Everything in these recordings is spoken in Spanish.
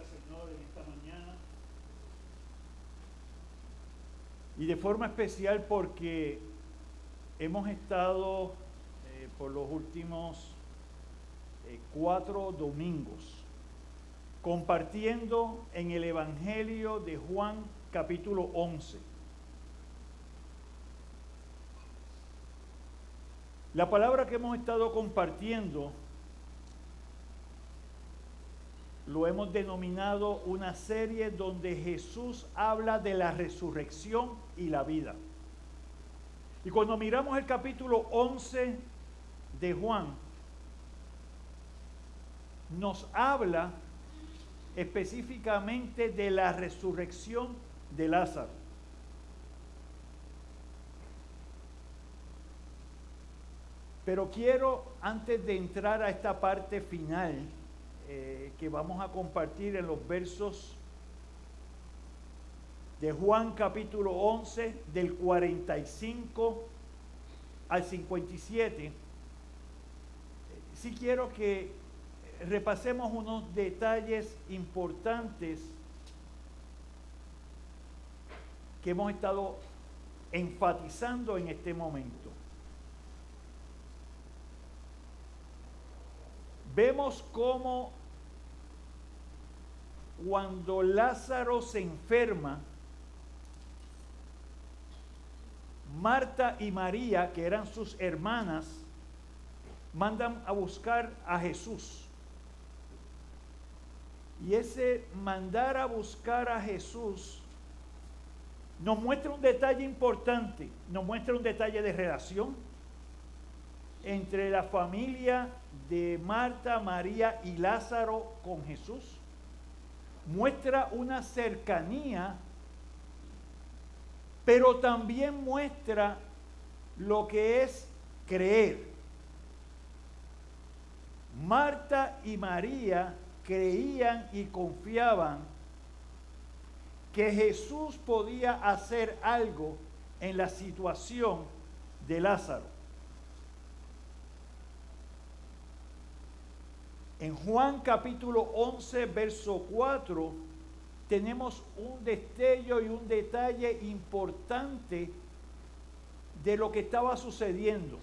Señor en esta mañana. Y de forma especial porque hemos estado por los últimos 4 domingos compartiendo en el Evangelio de Juan capítulo 11. La palabra que hemos estado compartiendo lo hemos denominado una serie donde Jesús habla de la resurrección y la vida. Y cuando miramos el capítulo 11 de Juan, nos habla específicamente de la resurrección de Lázaro. Pero quiero, antes de entrar a esta parte final, que vamos a compartir en los versos de Juan capítulo 11, del 45 al 57, sí quiero que repasemos unos detalles importantes que hemos estado enfatizando en este momento. Vemos cómo cuando Lázaro se enferma, Marta y María, que eran sus hermanas, mandan a buscar a Jesús. Y ese mandar a buscar a Jesús nos muestra un detalle importante, nos muestra un detalle de relación entre la familia de Marta, María y Lázaro con Jesús. Muestra una cercanía, pero también muestra lo que es creer. Marta y María creían y confiaban que Jesús podía hacer algo en la situación de Lázaro. En Juan capítulo 11, verso 4, tenemos un destello y un detalle importante de lo que estaba sucediendo.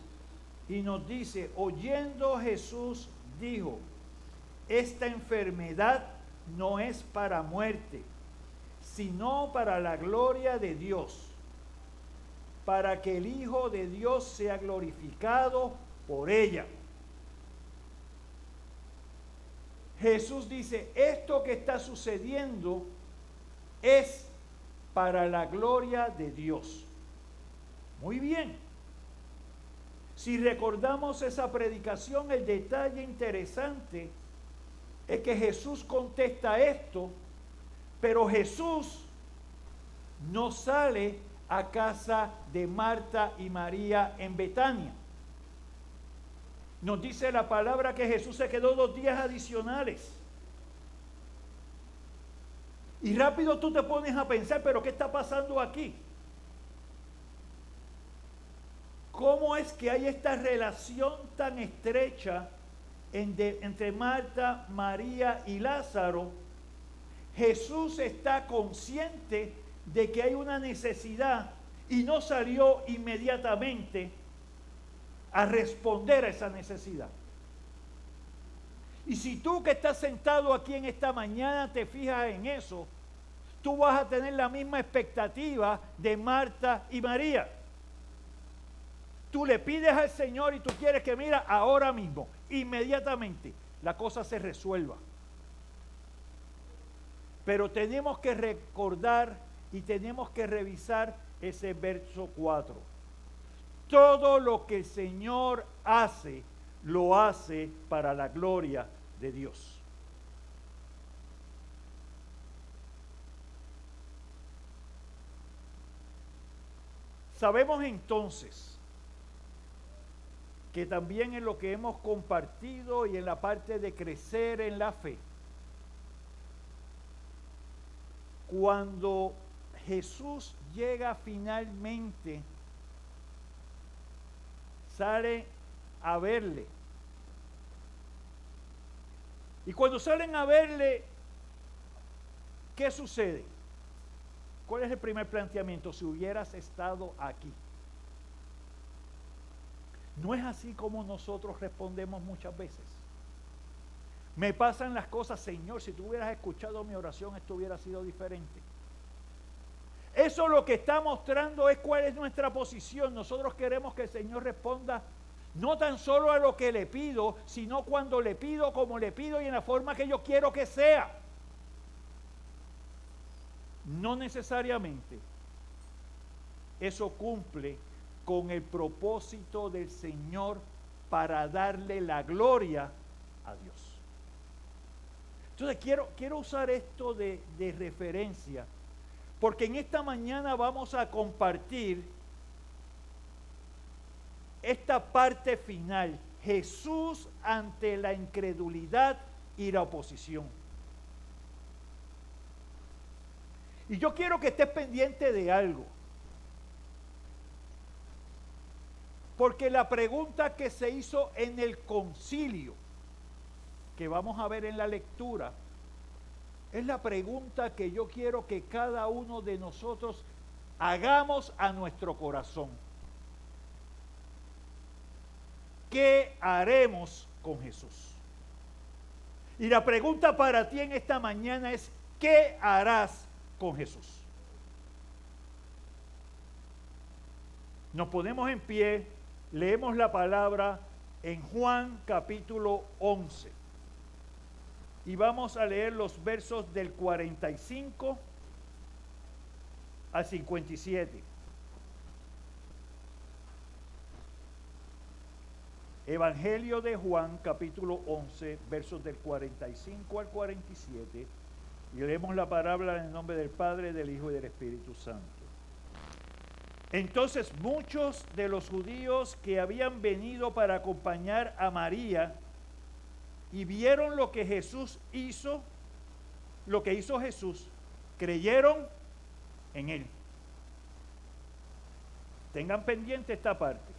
Y nos dice, oyendo Jesús dijo, esta enfermedad no es para muerte, sino para la gloria de Dios, para que el Hijo de Dios sea glorificado por ella. Jesús dice, esto que está sucediendo es para la gloria de Dios. Muy bien. Si recordamos esa predicación, el detalle interesante es que Jesús contesta esto, pero Jesús no sale a casa de Marta y María en Betania. Nos dice la palabra que Jesús se quedó 2 días adicionales. Y rápido tú te pones a pensar, pero ¿qué está pasando aquí? ¿Cómo es que hay esta relación tan estrecha entre Marta, María y Lázaro? Jesús está consciente de que hay una necesidad y no salió inmediatamente a responder a esa necesidad. Y si tú que estás sentado aquí en esta mañana te fijas en eso, tú vas a tener la misma expectativa de Marta y María. Tú le pides al Señor y tú quieres que mira ahora mismo, inmediatamente, la cosa se resuelva. Pero tenemos que recordar y tenemos que revisar ese verso 4. Todo lo que el Señor hace, lo hace para la gloria de Dios. Sabemos entonces que también en lo que hemos compartido y en la parte de crecer en la fe, cuando Jesús llega finalmente, sale a verle. Y cuando salen a verle, ¿Qué sucede? ¿Cuál es el primer planteamiento? Si hubieras estado aquí. No es así como nosotros respondemos muchas veces. Me pasan las cosas, Señor, si tú hubieras escuchado mi oración, esto hubiera sido diferente. Eso lo que está mostrando es cuál es nuestra posición. Nosotros queremos que el Señor responda no tan solo a lo que le pido, sino cuando le pido, como le pido y en la forma que yo quiero que sea. No necesariamente eso cumple con el propósito del Señor para darle la gloria a Dios. Entonces quiero usar esto de referencia, porque en esta mañana vamos a compartir esta parte final, Jesús ante la incredulidad y la oposición. Y yo quiero que estés pendiente de algo. Porque la pregunta que se hizo en el concilio, que vamos a ver en la lectura, es la pregunta que yo quiero que cada uno de nosotros hagamos a nuestro corazón. ¿Qué haremos con Jesús? Y la pregunta para ti en esta mañana es, ¿qué harás con Jesús? Nos ponemos en pie, leemos la palabra en Juan capítulo 11 y vamos a leer los versos del 45 al 57. Evangelio de Juan capítulo 11, versos del 45 al 47. Y leemos la palabra en el nombre del Padre, del Hijo y del Espíritu Santo. Entonces muchos de los judíos que habían venido para acompañar a María y vieron lo que Jesús hizo, lo que hizo Jesús, creyeron en él. Tengan pendiente esta parte.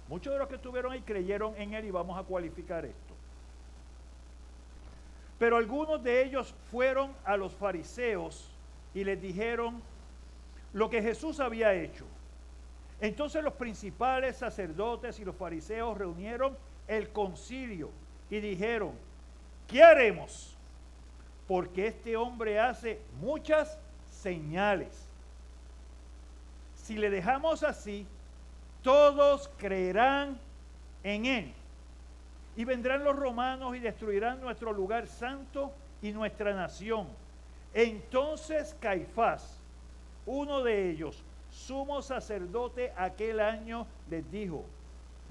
Muchos de los que estuvieron ahí creyeron en él y vamos a cualificar esto. Pero algunos de ellos fueron a los fariseos y les dijeron lo que Jesús había hecho. Entonces los principales sacerdotes y los fariseos reunieron el concilio y dijeron, ¿qué haremos? Porque este hombre hace muchas señales. Si le dejamos así, todos creerán en él. Y vendrán los romanos y destruirán nuestro lugar santo y nuestra nación. Entonces Caifás, uno de ellos, sumo sacerdote aquel año, les dijo,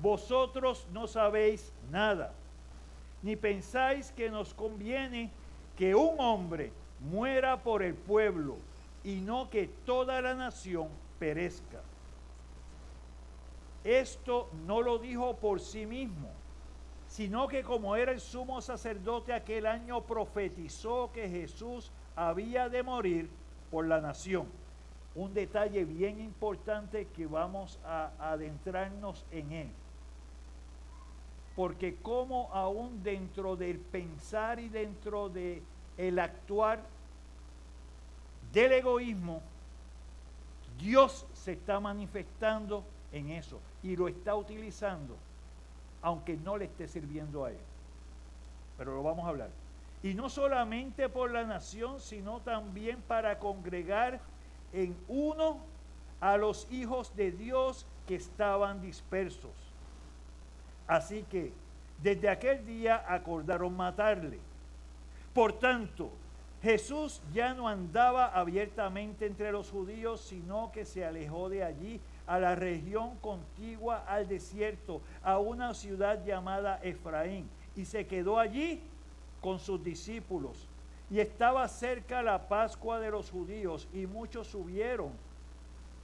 vosotros no sabéis nada, ni pensáis que nos conviene que un hombre muera por el pueblo y no que toda la nación perezca. Esto no lo dijo por sí mismo, sino que como era el sumo sacerdote aquel año, profetizó que Jesús había de morir por la nación. Un detalle bien importante que vamos a adentrarnos en él. Porque como aún dentro del pensar y dentro del actuar del egoísmo, Dios se está manifestando en eso y lo está utilizando, aunque no le esté sirviendo a él. Pero lo vamos a hablar. Y no solamente por la nación, sino también para congregar en uno a los hijos de Dios que estaban dispersos. Así que desde aquel día acordaron matarle. Por tanto, Jesús ya no andaba abiertamente entre los judíos, sino que se alejó de allí a la región contigua al desierto, a una ciudad llamada Efraín, y se quedó allí con sus discípulos. Y estaba cerca la Pascua de los judíos, y muchos subieron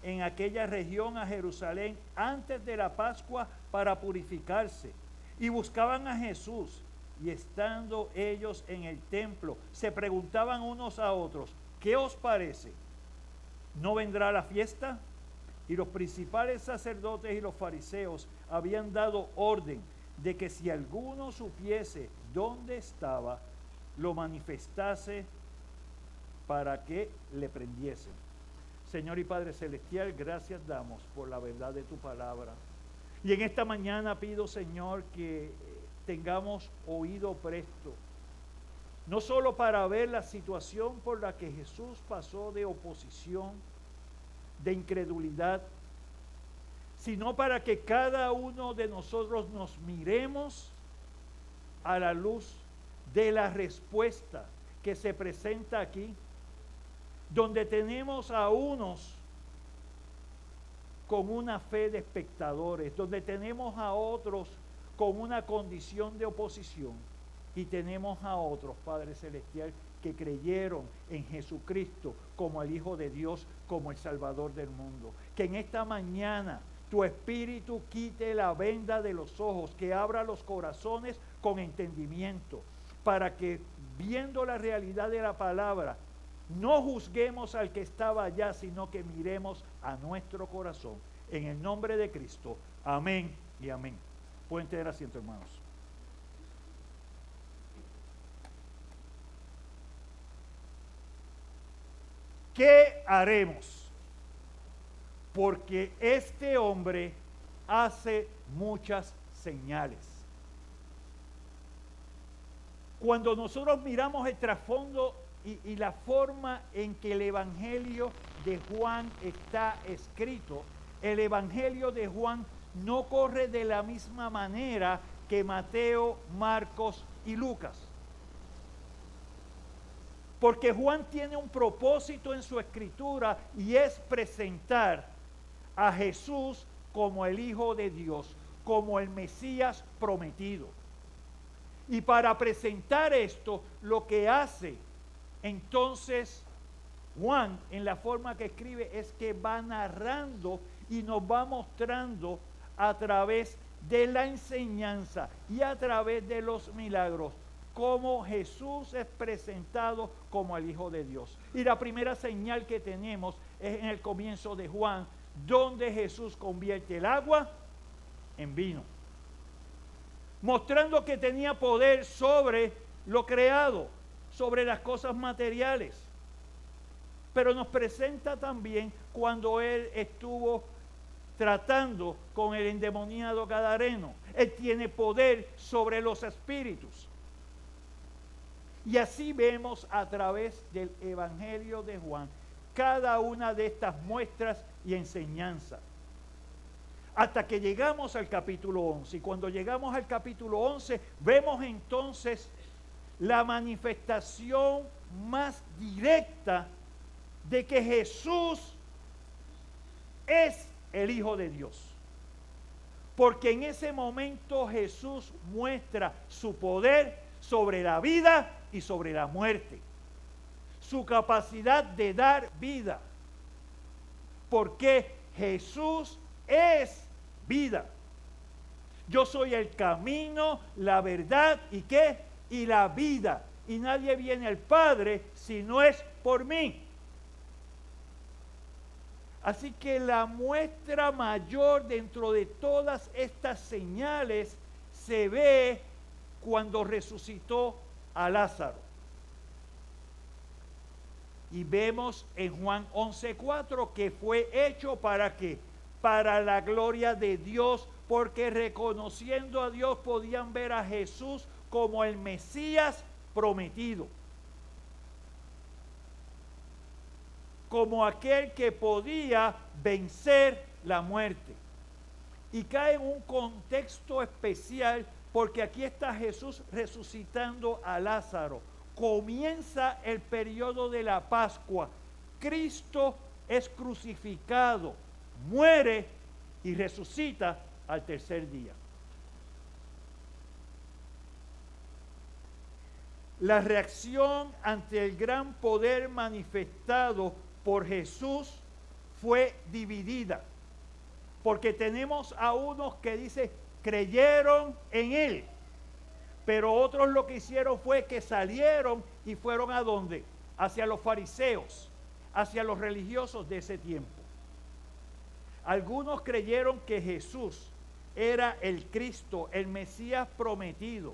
en aquella región a Jerusalén antes de la Pascua para purificarse, y buscaban a Jesús. Y estando ellos en el templo, se preguntaban unos a otros, ¿qué os parece? ¿No vendrá la fiesta? Y los principales sacerdotes y los fariseos habían dado orden de que si alguno supiese dónde estaba, lo manifestase para que le prendiesen. Señor y Padre Celestial, gracias damos por la verdad de tu palabra. Y en esta mañana pido, Señor, que tengamos oído presto, no solo para ver la situación por la que Jesús pasó de oposición, de incredulidad, sino para que cada uno de nosotros nos miremos a la luz de la respuesta que se presenta aquí, donde tenemos a unos con una fe de espectadores, donde tenemos a otros con una condición de oposición y tenemos a otros, Padre Celestial, que creyeron en Jesucristo como el Hijo de Dios, como el Salvador del mundo. Que en esta mañana tu Espíritu quite la venda de los ojos, que abra los corazones con entendimiento, para que viendo la realidad de la palabra, no juzguemos al que estaba allá, sino que miremos a nuestro corazón. En el nombre de Cristo. Amén y amén. Pueden tener asiento, hermanos. ¿Qué haremos? Porque este hombre hace muchas señales. Cuando nosotros miramos el trasfondo y la forma en que el Evangelio de Juan está escrito, el Evangelio de Juan no corre de la misma manera que Mateo, Marcos y Lucas. Porque Juan tiene un propósito en su escritura y es presentar a Jesús como el Hijo de Dios, como el Mesías prometido. Y para presentar esto, lo que hace entonces Juan, en la forma que escribe, es que va narrando y nos va mostrando a través de la enseñanza y a través de los milagros cómo Jesús es presentado como el Hijo de Dios. Y la primera señal que tenemos es en el comienzo de Juan, donde Jesús convierte el agua en vino, mostrando que tenía poder sobre lo creado, sobre las cosas materiales. Pero nos presenta también cuando él estuvo tratando con el endemoniado gadareno. Él tiene poder sobre los espíritus. Y así vemos a través del Evangelio de Juan cada una de estas muestras y enseñanzas. Hasta que llegamos al capítulo 11. Y cuando llegamos al capítulo 11, vemos entonces la manifestación más directa de que Jesús es el Hijo de Dios. Porque en ese momento Jesús muestra su poder sobre la vida y sobre la muerte. Su capacidad de dar vida. Porque Jesús es vida. Yo soy el camino, la verdad y ¿qué? Y la vida. Y nadie viene al Padre si no es por mí. Así que la muestra mayor dentro de todas estas señales se ve cuando resucitó a Lázaro. Y vemos en Juan 11:4 que fue hecho para ¿qué? Para la gloria de Dios, porque reconociendo a Dios podían ver a Jesús como el Mesías prometido, como aquel que podía vencer la muerte. Y cae en un contexto especial porque aquí está Jesús resucitando a Lázaro. Comienza el periodo de la Pascua. Cristo es crucificado, muere y resucita al tercer día. La reacción ante el gran poder manifestado por Jesús fue dividida, porque tenemos a unos que dicen creyeron en él, pero otros lo que hicieron fue que salieron y fueron ¿a dónde? Hacia los fariseos, hacia los religiosos de ese tiempo. Algunos creyeron que Jesús era el Cristo, el Mesías prometido,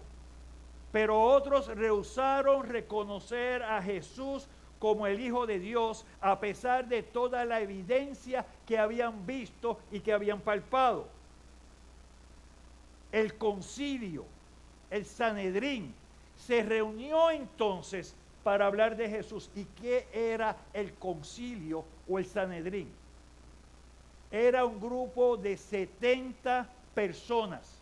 pero otros rehusaron reconocer a Jesús como el Hijo de Dios, a pesar de toda la evidencia que habían visto y que habían palpado. El concilio, el Sanedrín, se reunió entonces para hablar de Jesús. ¿Y qué era el concilio o el Sanedrín? Era un grupo de 70 personas.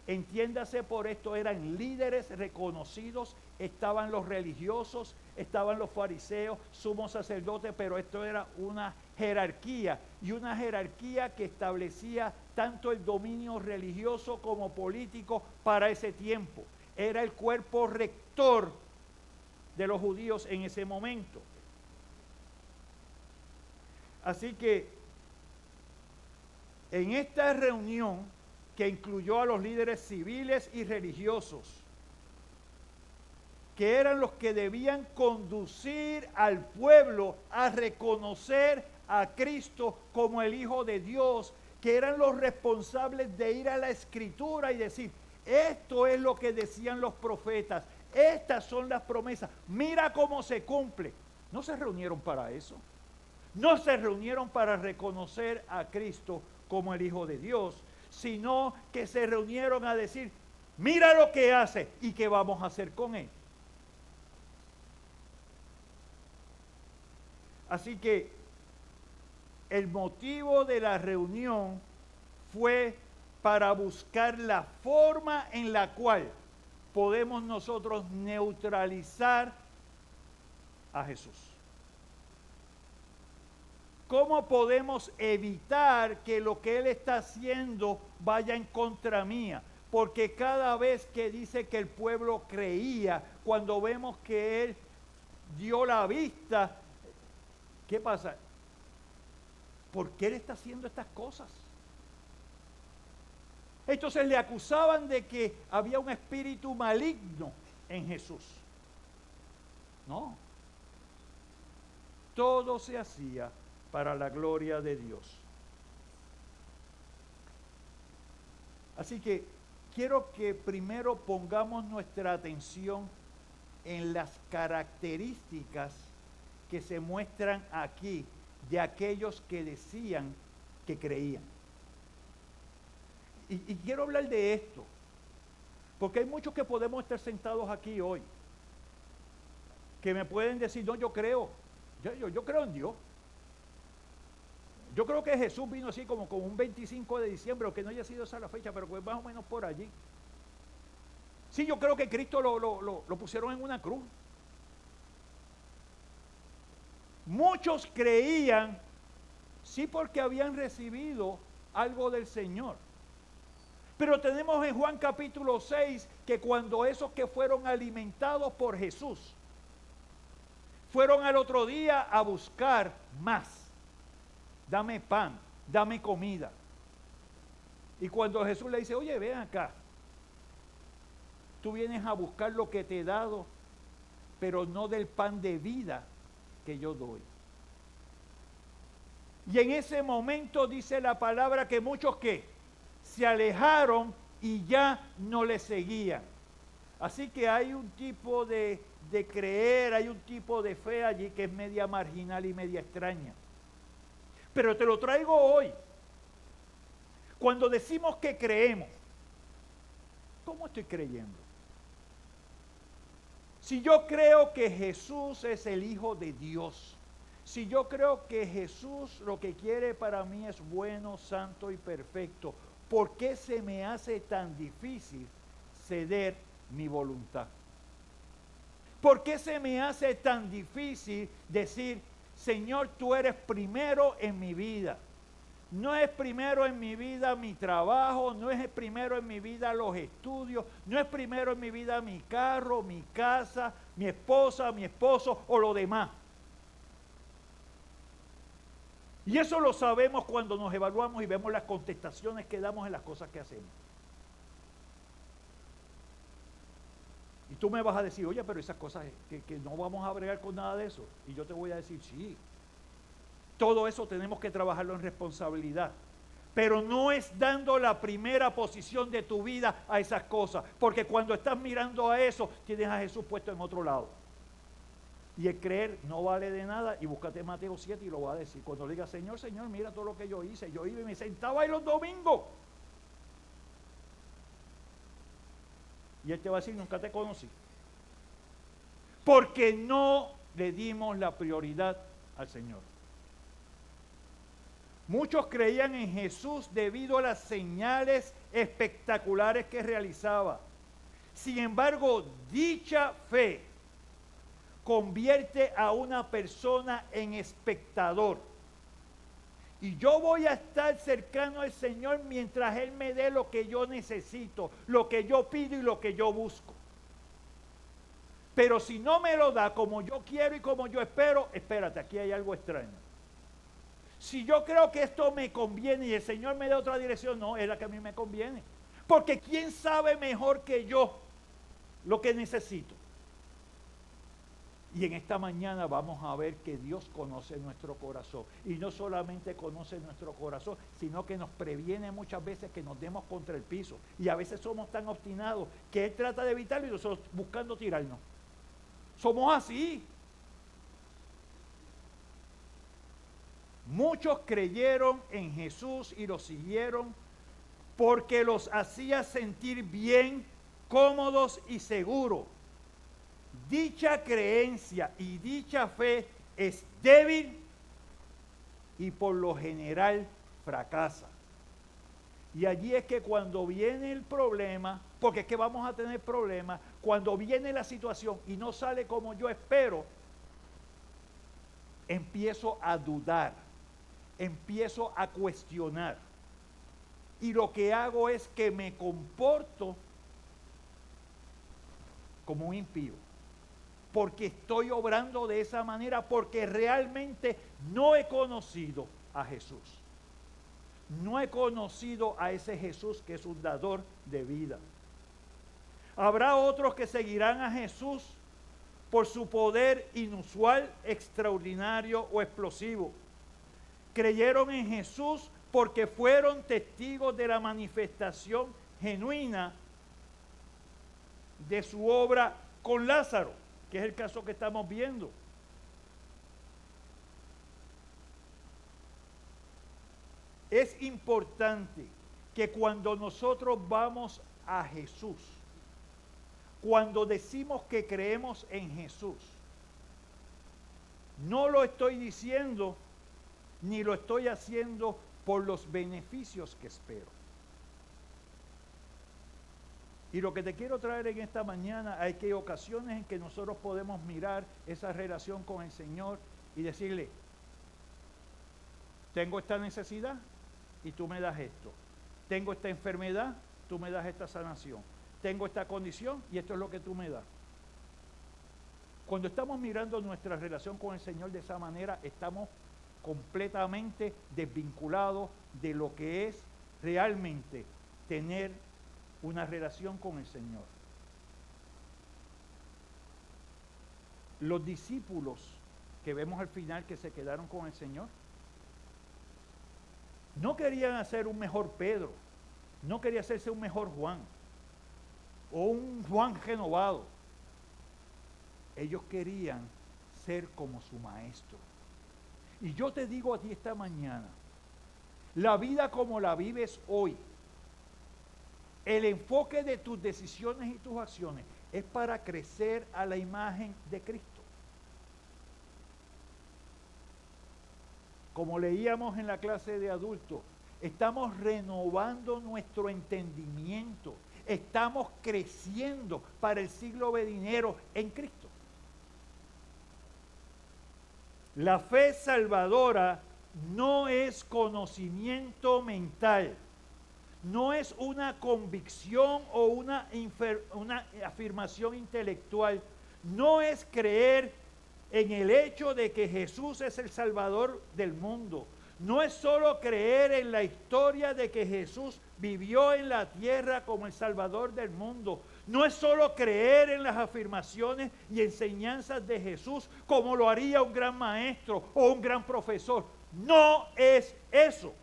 Entiéndase por esto, eran líderes reconocidos, estaban los religiosos, estaban los fariseos, sumos sacerdotes, pero esto era una jerarquía, y una jerarquía que establecía tanto el dominio religioso como político para ese tiempo. Era el cuerpo rector de los judíos en ese momento. Así que en esta reunión, que incluyó a los líderes civiles y religiosos, que eran los que debían conducir al pueblo a reconocer a Cristo como el Hijo de Dios, que eran los responsables de ir a la Escritura y decir, esto es lo que decían los profetas, estas son las promesas, mira cómo se cumple. No se reunieron para eso, no se reunieron para reconocer a Cristo como el Hijo de Dios, sino que se reunieron a decir, mira lo que hace y qué vamos a hacer con él. Así que el motivo de la reunión fue para buscar la forma en la cual podemos nosotros neutralizar a Jesús. ¿Cómo podemos evitar que lo que Él está haciendo vaya en contra mía? Porque cada vez que dice que el pueblo creía, cuando vemos que Él dio la vista, ¿qué pasa? ¿Por qué Él está haciendo estas cosas? Entonces le acusaban de que había un espíritu maligno en Jesús. No. Todo se hacía para la gloria de Dios. Así que quiero que primero pongamos nuestra atención en las características que se muestran aquí de aquellos que decían que creían. Y quiero hablar de esto, porque hay muchos que podemos estar sentados aquí hoy, que me pueden decir, no, yo creo en Dios. Yo creo que Jesús vino así como con un 25 de diciembre, aunque no haya sido esa la fecha, pero pues más o menos por allí. Sí, yo creo que Cristo lo pusieron en una cruz. Muchos creían, sí, porque habían recibido algo del Señor. Pero tenemos en Juan capítulo 6 que cuando esos que fueron alimentados por Jesús fueron al otro día a buscar más. Dame pan, dame comida. Y cuando Jesús le dice, oye, ven acá, tú vienes a buscar lo que te he dado, pero no del pan de vida que yo doy. Y en ese momento dice la palabra que muchos que se alejaron y ya no le seguían. Así que hay un tipo de creer, hay un tipo de fe allí que es media marginal y media extraña. Pero te lo traigo hoy. Cuando decimos que creemos, ¿cómo estoy creyendo? Si yo creo que Jesús es el Hijo de Dios, si yo creo que Jesús lo que quiere para mí es bueno, santo y perfecto, ¿por qué se me hace tan difícil ceder mi voluntad? ¿Por qué se me hace tan difícil decir, Señor, tú eres primero en mi vida? No es primero en mi vida mi trabajo, no es primero en mi vida los estudios, no es primero en mi vida mi carro, mi casa, mi esposa, mi esposo o lo demás. Y eso lo sabemos cuando nos evaluamos y vemos las contestaciones que damos en las cosas que hacemos. Y tú me vas a decir, oye, pero esas cosas que no vamos a bregar con nada de eso. Y yo te voy a decir, sí. Todo eso tenemos que trabajarlo en responsabilidad. Pero no es dando la primera posición de tu vida a esas cosas. Porque cuando estás mirando a eso, tienes a Jesús puesto en otro lado. Y el creer no vale de nada. Y búscate Mateo 7 y lo va a decir. Cuando le diga, Señor, Señor, mira todo lo que yo hice. Yo iba y me sentaba ahí los domingos. Y Él te va a decir, nunca te conocí. Porque no le dimos la prioridad al Señor. Muchos creían en Jesús debido a las señales espectaculares que realizaba. Sin embargo, dicha fe convierte a una persona en espectador. Y yo voy a estar cercano al Señor mientras Él me dé lo que yo necesito, lo que yo pido y lo que yo busco. Pero si no me lo da como yo quiero y como yo espero, espérate, aquí hay algo extraño. Si yo creo que esto me conviene y el Señor me da otra dirección, no, es la que a mí me conviene. Porque ¿quién sabe mejor que yo lo que necesito? Y en esta mañana vamos a ver que Dios conoce nuestro corazón. Y no solamente conoce nuestro corazón, sino que nos previene muchas veces que nos demos contra el piso. Y a veces somos tan obstinados que Él trata de evitarlo y nosotros buscando tirarnos. Somos así. Muchos creyeron en Jesús y lo siguieron porque los hacía sentir bien, cómodos y seguros. Dicha creencia y dicha fe es débil y por lo general fracasa. Y allí es que cuando viene el problema, porque es que vamos a tener problemas, cuando viene la situación y no sale como yo espero, empiezo a dudar, empiezo a cuestionar. Y lo que hago es que me comporto como un impío. Porque estoy obrando de esa manera, porque realmente no he conocido a Jesús. No he conocido a ese Jesús que es un dador de vida. Habrá otros que seguirán a Jesús por su poder inusual, extraordinario o explosivo. Creyeron en Jesús porque fueron testigos de la manifestación genuina de su obra con Lázaro, que es el caso que estamos viendo. Es importante que cuando nosotros vamos a Jesús, cuando decimos que creemos en Jesús, no lo estoy diciendo ni lo estoy haciendo por los beneficios que espero. Y lo que te quiero traer en esta mañana, hay que ocasiones en que nosotros podemos mirar esa relación con el Señor y decirle, tengo esta necesidad y tú me das esto. Tengo esta enfermedad, tú me das esta sanación. Tengo esta condición y esto es lo que tú me das. Cuando estamos mirando nuestra relación con el Señor de esa manera, estamos completamente desvinculados de lo que es realmente tener una relación con el Señor. Los discípulos que vemos al final que se quedaron con el Señor, no querían hacer un mejor Pedro, no quería hacerse un mejor Juan, o un Juan renovado. Ellos querían ser como su maestro. Y yo te digo a ti esta mañana, la vida como la vives hoy, el enfoque de tus decisiones y tus acciones es para crecer a la imagen de Cristo. Como leíamos en la clase de adultos, estamos renovando nuestro entendimiento, estamos creciendo para el siglo venidero en Cristo. La fe salvadora no es conocimiento mental, no es una convicción o una afirmación intelectual, no es creer en el hecho de que Jesús es el Salvador del mundo. No es solo creer en la historia de que Jesús vivió en la tierra como el Salvador del mundo. No es solo creer en las afirmaciones y enseñanzas de Jesús como lo haría un gran maestro o un gran profesor. No es eso.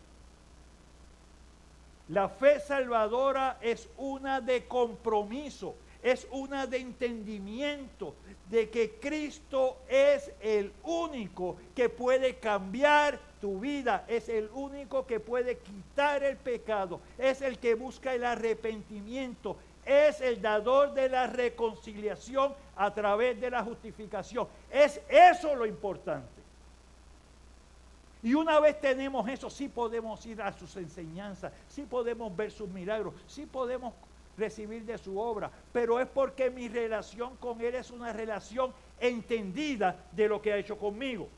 La fe salvadora es una de compromiso. es una de entendimiento de que Cristo es el único que puede cambiar tu vida, es el único que puede quitar el pecado, es el que busca el arrepentimiento, es el dador de la reconciliación a través de la justificación. Es eso lo importante. Y una vez tenemos eso, sí podemos ir a sus enseñanzas, sí podemos ver sus milagros, sí podemos recibir de su obra, pero es porque mi relación con Él es una relación entendida de lo que ha hecho conmigo.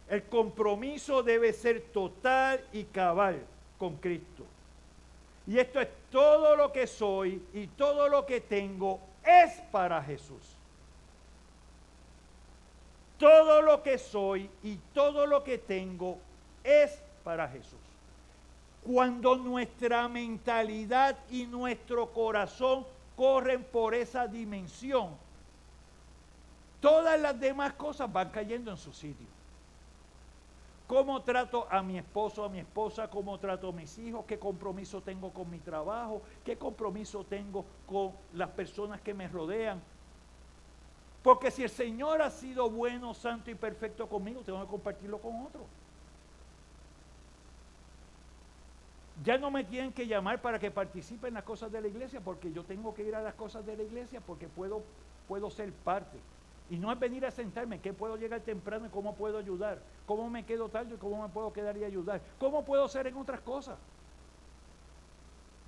El compromiso debe ser total y cabal con Cristo. Y esto es todo lo que soy y todo lo que tengo es para Jesús. Todo lo que soy y todo lo que tengo es para Jesús. Cuando nuestra mentalidad y nuestro corazón corren por esa dimensión, todas las demás cosas van cayendo en su sitio. ¿Cómo trato a mi esposo, a mi esposa? ¿Cómo trato a mis hijos? ¿Qué compromiso tengo con mi trabajo? ¿Qué compromiso tengo con las personas que me rodean? Porque si el Señor ha sido bueno, santo y perfecto conmigo, tengo que compartirlo con otros. Ya no me tienen que llamar para que participe en las cosas de la iglesia, porque yo tengo que ir a las cosas de la iglesia porque puedo ser parte. Y no es venir a sentarme, que puedo llegar temprano y cómo puedo ayudar, cómo me quedo tarde y cómo me puedo quedar y ayudar, cómo puedo ser en otras cosas.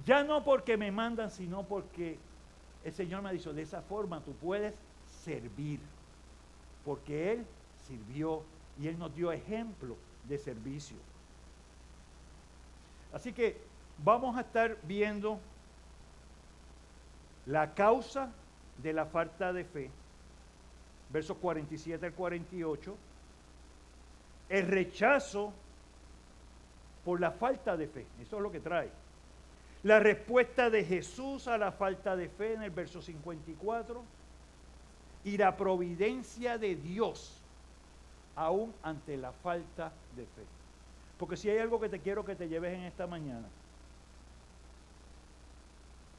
Ya no porque me mandan, sino porque el Señor me ha dicho, de esa forma tú puedes servir, porque Él sirvió y Él nos dio ejemplo de servicio. Así que vamos a estar viendo la causa de la falta de fe, versos 47 al 48, el rechazo por la falta de fe, eso es lo que trae. La respuesta de Jesús a la falta de fe en el verso 54 y la providencia de Dios aún ante la falta de fe. Porque si hay algo que te quiero que te lleves en esta mañana,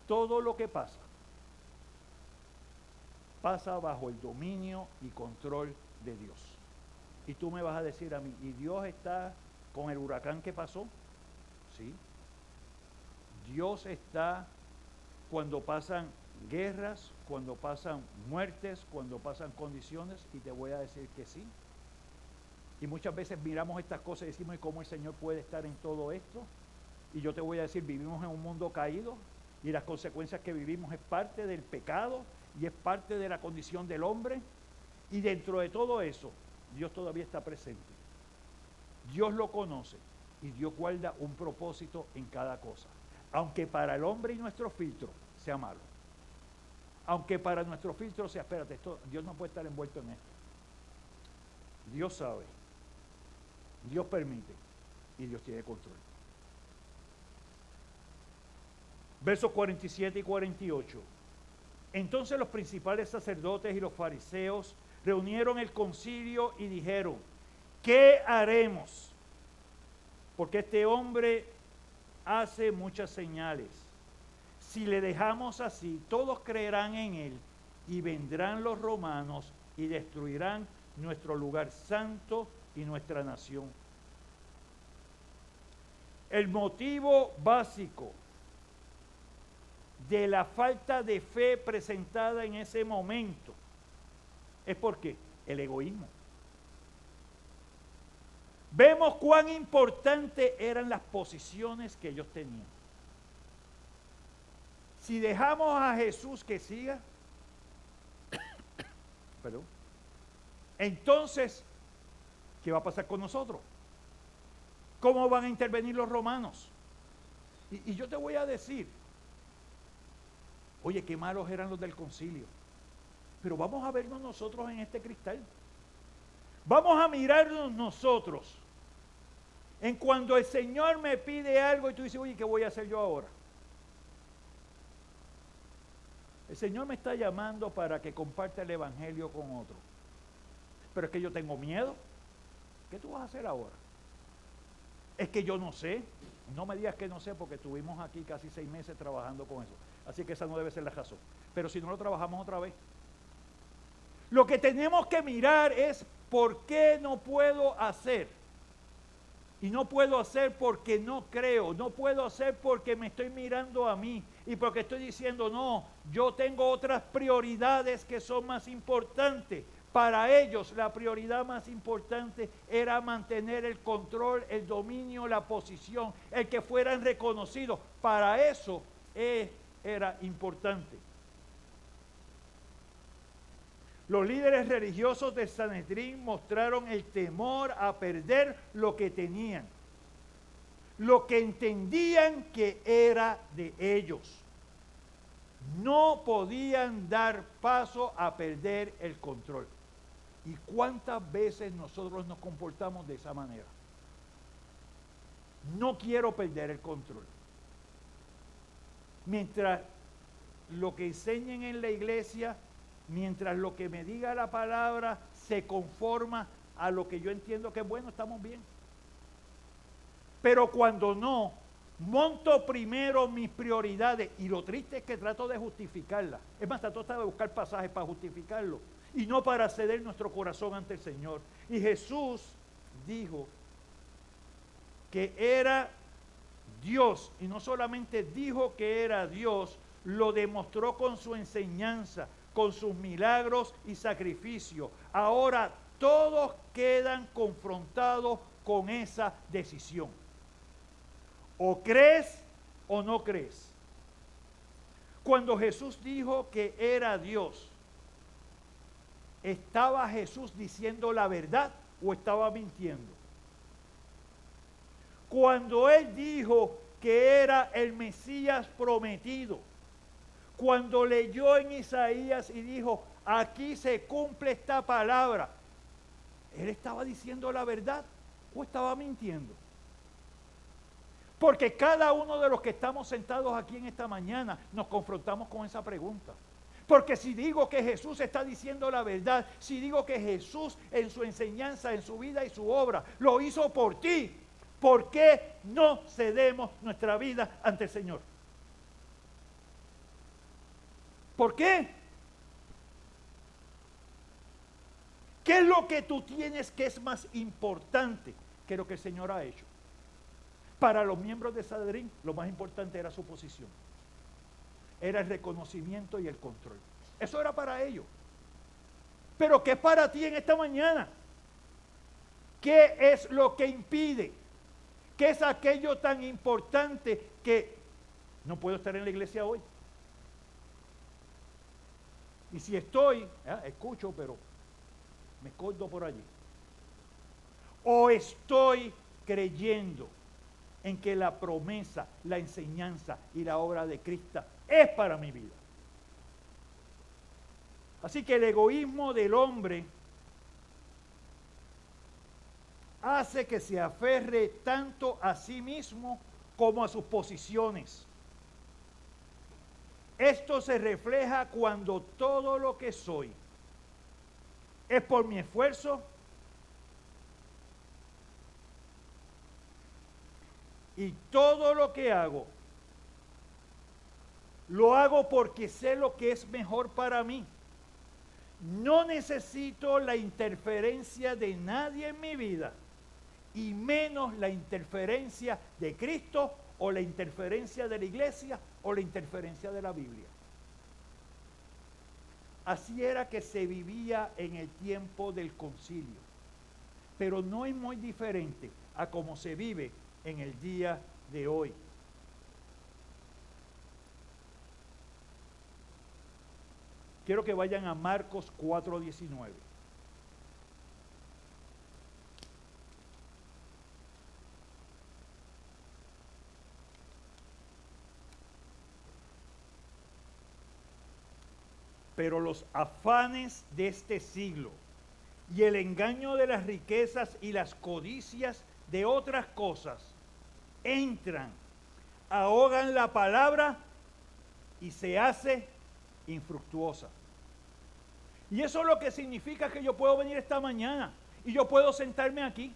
todo lo que pasa bajo el dominio y control de Dios. Y tú me vas a decir a mí, ¿y Dios está con el huracán que pasó? Sí. Dios está cuando pasan guerras, cuando pasan muertes, cuando pasan condiciones, y te voy a decir que sí. Y muchas veces miramos estas cosas y decimos, ¿y cómo el Señor puede estar en todo esto? Y yo te voy a decir, vivimos en un mundo caído y las consecuencias que vivimos es parte del pecado y es parte de la condición del hombre. Y dentro de todo eso, Dios todavía está presente. Dios lo conoce y Dios guarda un propósito en cada cosa. Aunque para el hombre y nuestro filtro sea malo. Aunque para nuestro filtro sea, espérate, Dios no puede estar envuelto en esto. Dios sabe. Dios permite y Dios tiene control. Versos 47 y 48. Entonces los principales sacerdotes y los fariseos reunieron el concilio y dijeron, ¿qué haremos? Porque este hombre hace muchas señales. Si le dejamos así, todos creerán en él y vendrán los romanos y destruirán nuestro lugar santo y nuestra nación. El motivo básico de la falta de fe presentada en ese momento es porque el egoísmo. Vemos cuán importantes eran las posiciones que ellos tenían. Si dejamos a Jesús que siga, entonces, ¿qué va a pasar con nosotros? ¿Cómo van a intervenir los romanos? Y yo te voy a decir, oye, qué malos eran los del concilio. Pero vamos a vernos nosotros en este cristal. Vamos a mirarnos nosotros en cuando el Señor me pide algo y tú dices, oye, ¿qué voy a hacer yo ahora? El Señor me está llamando para que comparta el evangelio con otro. Pero es que yo tengo miedo. ¿Qué tú vas a hacer ahora? Es que yo no sé. No me digas que no sé, porque estuvimos aquí casi 6 meses trabajando con eso. Así que esa no debe ser la razón. Pero si no lo trabajamos otra vez. Lo que tenemos que mirar es por qué no puedo hacer. Y no puedo hacer porque no creo. No puedo hacer porque me estoy mirando a mí. Y porque estoy diciendo, no, yo tengo otras prioridades que son más importantes. Para ellos la prioridad más importante era mantener el control, el dominio, la posición, el que fueran reconocidos. Para eso era importante. Los líderes religiosos de Sanedrín mostraron el temor a perder lo que tenían, lo que entendían que era de ellos. No podían dar paso a perder el control. ¿Y cuántas veces nosotros nos comportamos de esa manera? No quiero perder el control. Mientras lo que enseñen en la iglesia, mientras lo que me diga la palabra se conforma a lo que yo entiendo que es bueno, estamos bien. Pero cuando no, monto primero mis prioridades, y lo triste es que trato de justificarlas. Es más, trato de buscar pasajes para justificarlo, y no para ceder nuestro corazón ante el Señor. Y Jesús dijo que era Dios, y no solamente dijo que era Dios, lo demostró con su enseñanza, con sus milagros y sacrificios. Ahora todos quedan confrontados con esa decisión. O crees o no crees. Cuando Jesús dijo que era Dios, ¿estaba Jesús diciendo la verdad o estaba mintiendo? Cuando Él dijo que era el Mesías prometido, cuando leyó en Isaías y dijo, aquí se cumple esta palabra, ¿Él estaba diciendo la verdad o estaba mintiendo? Porque cada uno de los que estamos sentados aquí en esta mañana nos confrontamos con esa pregunta. Porque si digo que Jesús está diciendo la verdad, si digo que Jesús en su enseñanza, en su vida y su obra, lo hizo por ti, ¿por qué no cedemos nuestra vida ante el Señor? ¿Por qué? ¿Qué es lo que tú tienes que es más importante que lo que el Señor ha hecho? Para los miembros de Sanedrín, lo más importante era su posición. Era el reconocimiento y el control. Eso era para ellos. Pero ¿qué es para ti en esta mañana? ¿Qué es lo que impide? ¿Qué es aquello tan importante que no puedo estar en la iglesia hoy? Y si estoy, escucho, pero me escondo por allí. O estoy creyendo en que la promesa, la enseñanza y la obra de Cristo es para mi vida. Así que el egoísmo del hombre hace que se aferre tanto a sí mismo como a sus posiciones. Esto se refleja cuando todo lo que soy es por mi esfuerzo y todo lo que hago lo hago porque sé lo que es mejor para mí. No necesito la interferencia de nadie en mi vida, y menos la interferencia de Cristo o la interferencia de la iglesia o la interferencia de la Biblia. Así era que se vivía en el tiempo del concilio, pero no es muy diferente a cómo se vive en el día de hoy. Quiero que vayan a Marcos 4:19. Pero los afanes de este siglo y el engaño de las riquezas y las codicias de otras cosas entran, ahogan la palabra y se hace infructuosa. Y eso es lo que significa que yo puedo venir esta mañana y yo puedo sentarme aquí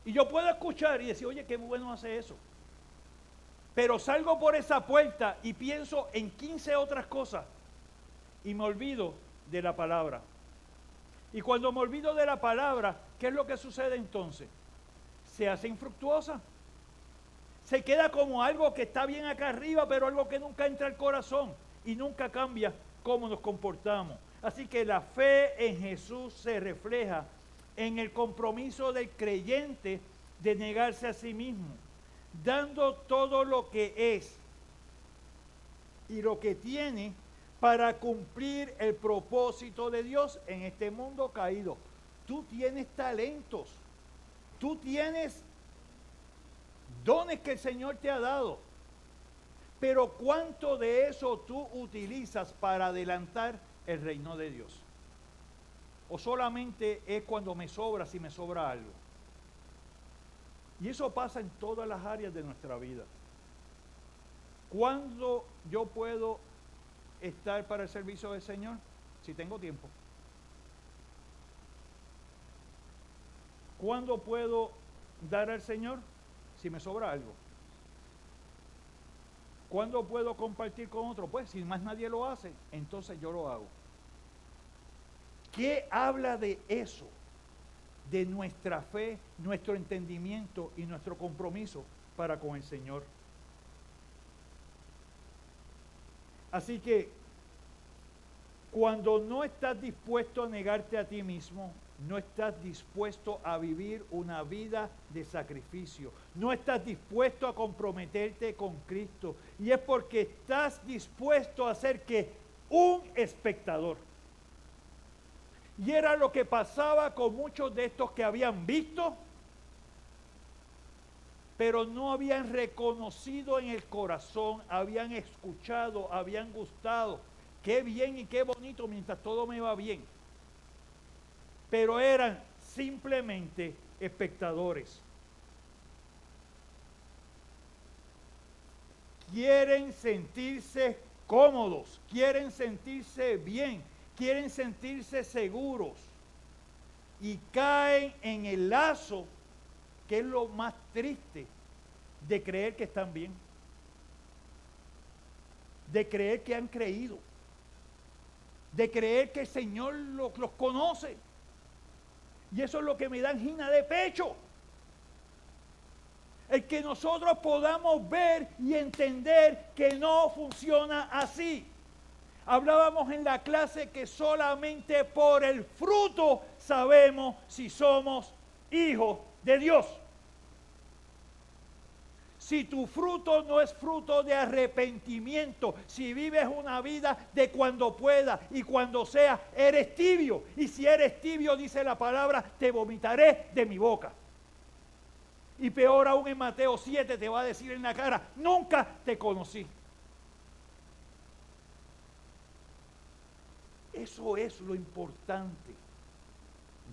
y yo puedo escuchar y decir, oye, qué bueno hace eso. Pero salgo por esa puerta y pienso en 15 otras cosas y me olvido de la palabra. Y cuando me olvido de la palabra, ¿qué es lo que sucede entonces? Se hace infructuosa. Se queda como algo que está bien acá arriba, pero algo que nunca entra al corazón y nunca cambia cómo nos comportamos. Así que la fe en Jesús se refleja en el compromiso del creyente de negarse a sí mismo, dando todo lo que es y lo que tiene para cumplir el propósito de Dios en este mundo caído. Tú tienes talentos, tú tienes dones que el Señor te ha dado, pero ¿cuánto de eso tú utilizas para adelantar el reino de Dios? ¿O solamente es cuando me sobra, si me sobra algo? Y eso pasa en todas las áreas de nuestra vida. ¿Cuándo yo puedo estar para el servicio del Señor? Si tengo tiempo. ¿Cuándo puedo dar al Señor? Si me sobra algo. ¿Cuándo puedo compartir con otro? Pues si más nadie lo hace, entonces yo lo hago. ¿Qué habla de eso? De nuestra fe, nuestro entendimiento y nuestro compromiso para con el Señor. Así que cuando no estás dispuesto a negarte a ti mismo, no estás dispuesto a vivir una vida de sacrificio, no estás dispuesto a comprometerte con Cristo, y es porque estás dispuesto a ser que un espectador. Y era lo que pasaba con muchos de estos que habían visto, pero no habían reconocido en el corazón, habían escuchado, habían gustado. Qué bien y qué bonito mientras todo me va bien. Pero eran simplemente espectadores. Quieren sentirse cómodos, quieren sentirse bien, quieren sentirse seguros y caen en el lazo, que es lo más triste, de creer que están bien, de creer que han creído, de creer que el Señor los conoce. Y eso es lo que me da angina de pecho. El que nosotros podamos ver y entender que no funciona así. Hablábamos en la clase que solamente por el fruto sabemos si somos hijos de Dios. Si tu fruto no es fruto de arrepentimiento, si vives una vida de cuando pueda y cuando sea, eres tibio. Y si eres tibio, dice la palabra, te vomitaré de mi boca. Y peor aún, en Mateo 7 te va a decir en la cara, nunca te conocí. Eso es lo importante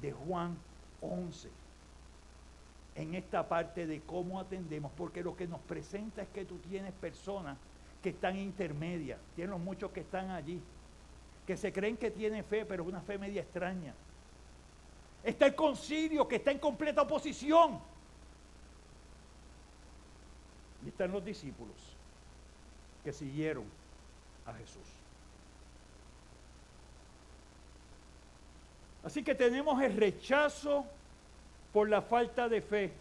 de Juan 11. En esta parte de cómo atendemos, porque lo que nos presenta es que tú tienes personas que están intermedias, tienes muchos que están allí, que se creen que tienen fe, pero es una fe media extraña. Está el concilio, que está en completa oposición. Y están los discípulos que siguieron a Jesús. Así que tenemos el rechazo por la falta de fe.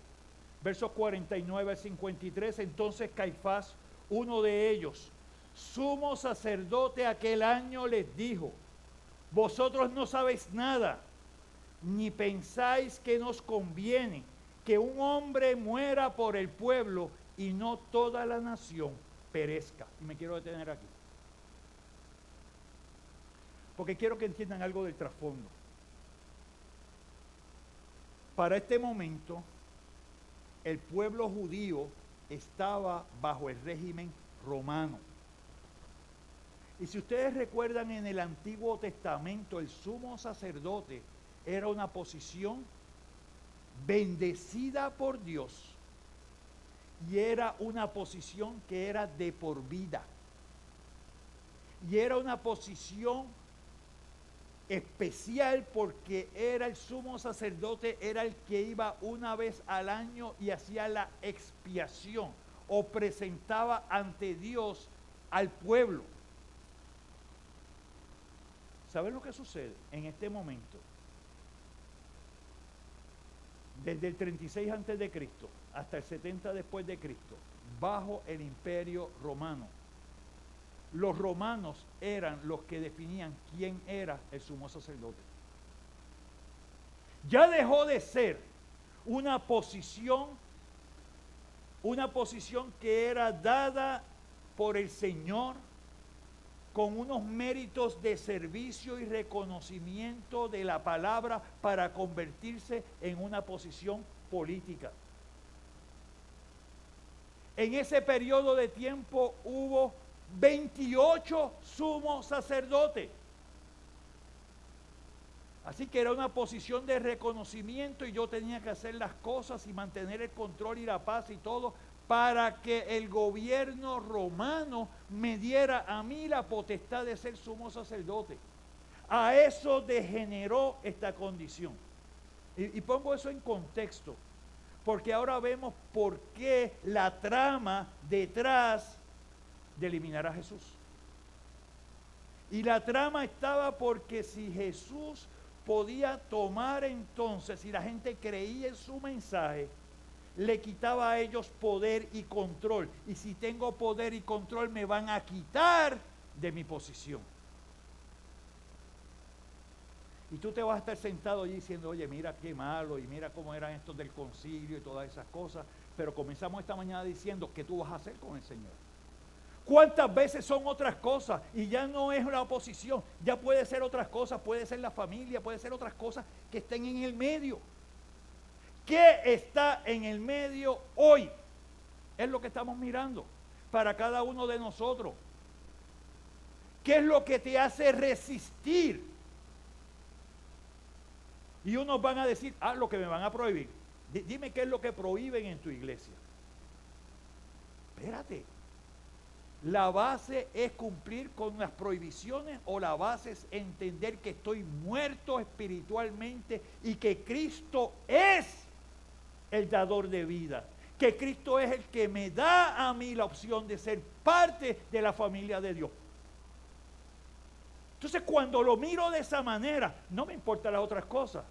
Versos 49 al 53. Entonces Caifás, uno de ellos, sumo sacerdote aquel año, les dijo: vosotros no sabéis nada, ni pensáis que nos conviene que un hombre muera por el pueblo y no toda la nación perezca. Y me quiero detener aquí, porque quiero que entiendan algo del trasfondo. Para este momento, el pueblo judío estaba bajo el régimen romano. Y si ustedes recuerdan, en el Antiguo Testamento, el sumo sacerdote era una posición bendecida por Dios y era una posición que era de por vida. Y era una posición especial porque era el sumo sacerdote, era el que iba una vez al año y hacía la expiación. o presentaba ante Dios al pueblo. ¿Saben lo que sucede en este momento? Desde el 36 antes de Cristo hasta el 70 después de Cristo, bajo el Imperio Romano, los romanos eran los que definían quién era el sumo sacerdote. Ya dejó de ser una posición que era dada por el Señor con unos méritos de servicio y reconocimiento de la palabra para convertirse en una posición política. En ese periodo de tiempo hubo 28 sumos sacerdotes. Así que era una posición de reconocimiento y yo tenía que hacer las cosas y mantener el control y la paz y todo para que el gobierno romano me diera a mí la potestad de ser sumo sacerdote. A eso degeneró esta condición. Y pongo eso en contexto, porque ahora vemos por qué la trama detrás de eliminar a Jesús. Y la trama estaba porque si Jesús podía tomar entonces, si la gente creía en su mensaje, le quitaba a ellos poder y control. Y si tengo poder y control, me van a quitar de mi posición. Y tú te vas a estar sentado allí diciendo, oye, mira qué malo, y mira cómo eran estos del concilio y todas esas cosas. Pero comenzamos esta mañana diciendo, ¿qué tú vas a hacer con el Señor? ¿Cuántas veces son otras cosas? Y ya no es la oposición, ya puede ser otras cosas, puede ser la familia, puede ser otras cosas que estén en el medio. ¿Qué está en el medio hoy? Es lo que estamos mirando para cada uno de nosotros. ¿Qué es lo que te hace resistir? Y unos van a decir, lo que me van a prohibir. Dime qué es lo que prohíben en tu iglesia. Espérate. ¿La base es cumplir con las prohibiciones o la base es entender que estoy muerto espiritualmente y que Cristo es el dador de vida? Que Cristo es el que me da a mí la opción de ser parte de la familia de Dios. Entonces, cuando lo miro de esa manera, no me importan las otras cosas.